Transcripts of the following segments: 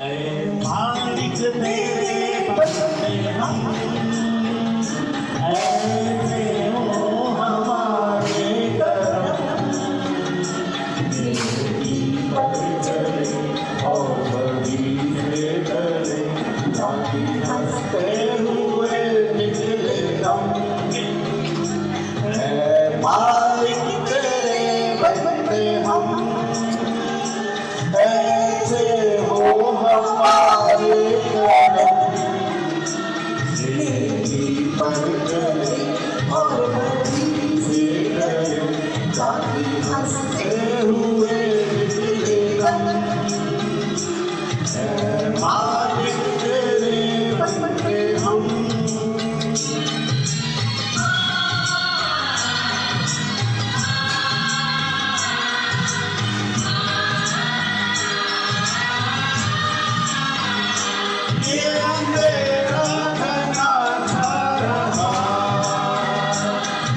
मालिक तेरे बंदे हम, ऐसे हो हमारे करम। तेरी पर चले और बड़ी से डरे, ताकि हंसते हुए निकले दम। मालिक तेरे बंदे हम, ऐसे हो हमारे करम। तेरी पर चले और बड़ी से डरे, ताकि हंसते हुए निकले दम। मालिक तेरे बंदे हम। ये मेरा घना था रहा,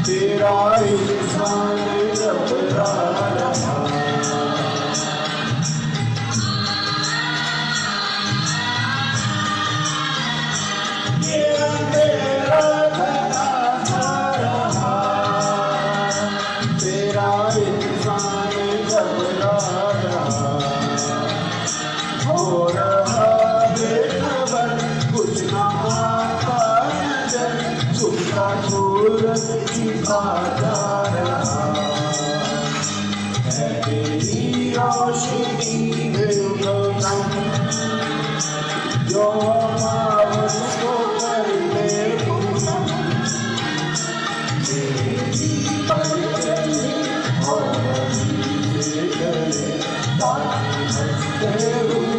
तेरा इंसान घबरा रहा। ये मेरा घना था रहा, तेरा इंसान घबरा रहा। हो रहा बेखबर, कुछ ना आता नजर, उसका सूरज छिपा जा रहा। है तेरी रोशनी बेगम, जो मावस को करते पूनम। तेरी पर चले और बड़ी से डरे, ताकि हंसते हुए